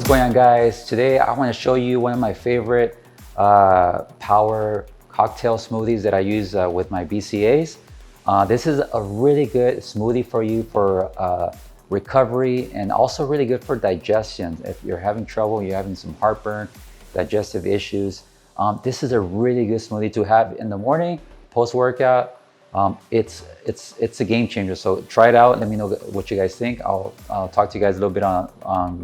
What's going on, guys? Today I want to show you one of my favorite power cocktail smoothies that I use with my BCAs. This is a really good smoothie for you for recovery, and also really good for digestion. If you're having trouble, you're having some heartburn, digestive issues, this is a really good smoothie to have in the morning, post-workout. It's a game changer. So try it out. Let me know what you guys think. I'll talk to you guys a little bit on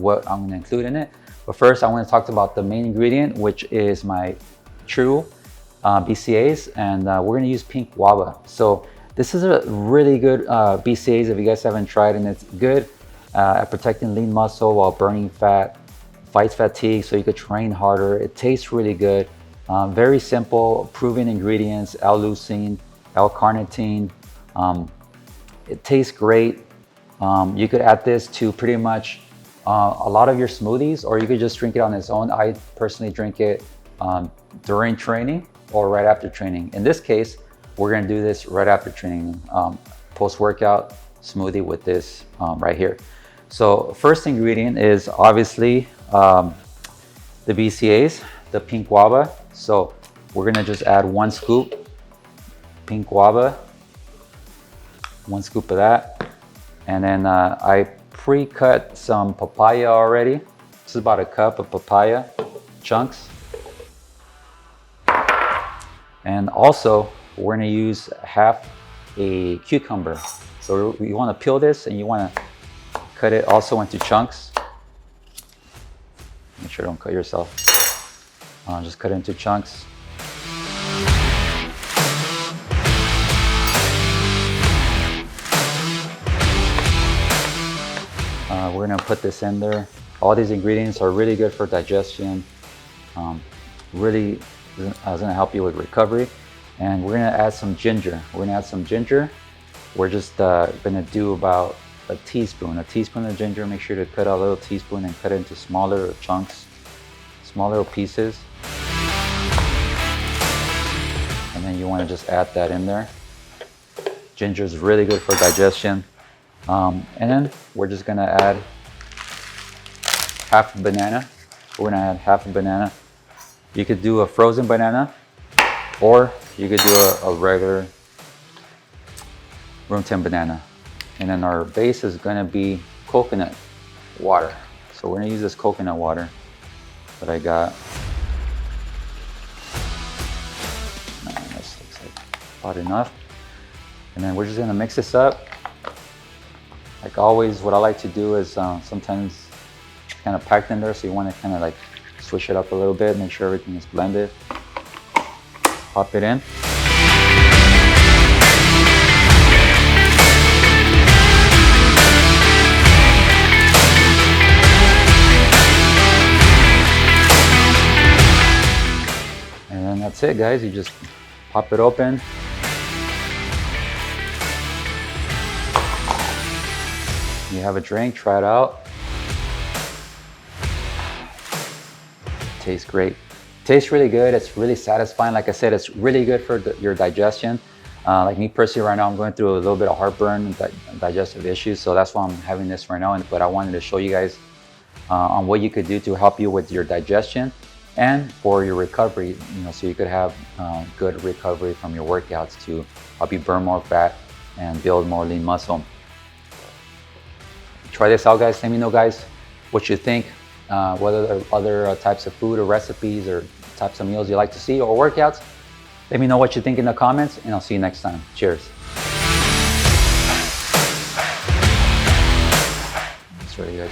what I'm going to include in it. But first, I want to talk about the main ingredient, which is my Tru BCAs, and we're going to use pink guava. So this is a really good BCAs if you guys haven't tried, and it's good at protecting lean muscle while burning fat, fights fatigue, so you could train harder. It tastes really good. Very simple, proven ingredients: L-leucine, L-carnitine. It tastes great. You could add this to pretty much a lot of your smoothies, or you could just drink it on its own. I personally drink it during training or right after training. In this case, we're gonna do this right after training, post-workout smoothie with this right here. So first ingredient is obviously the BCAs, the pink guava. So we're gonna just add 1 scoop pink guava, 1 scoop of that. And then I pre-cut some papaya already. This is about a cup of papaya chunks. And also we're gonna use half a cucumber. So you wanna peel this and you wanna cut it also into chunks. Make sure you don't cut yourself. Just cut it into chunks. We're gonna put this in there. All these ingredients are really good for digestion. Really is gonna help you with recovery. And we're gonna add some ginger. We're just gonna do about a teaspoon of ginger. Make sure to cut a little teaspoon and cut it into smaller chunks, small little pieces. And then you wanna just add that in there. Ginger is really good for digestion. And then we're just gonna add half a banana. We're gonna add half a banana. You could do a frozen banana, or you could do a regular room temp banana. And then our base is gonna be coconut water. So we're gonna use this coconut water that I got. This looks like about enough. And then we're just gonna mix this up. Like always, what I like to do is sometimes it's kind of packed in there, so you want to kind of like switch it up a little bit, make sure everything is blended. Pop it in. And then that's it, guys. You just pop it open. You have a drink, try it out. Tastes great. Tastes really good. It's really satisfying. Like I said, it's really good for your digestion. Like me personally, right now I'm going through a little bit of heartburn and digestive issues, so that's why I'm having this right now. But I wanted to show you guys on what you could do to help you with your digestion and for your recovery. You know, so you could have good recovery from your workouts to help you burn more fat and build more lean muscle. Try this out, guys. Let me know, guys, what you think. Whether there are other types of food or recipes or types of meals you like to see or workouts. Let me know what you think in the comments, and I'll see you next time. Cheers. That's really good.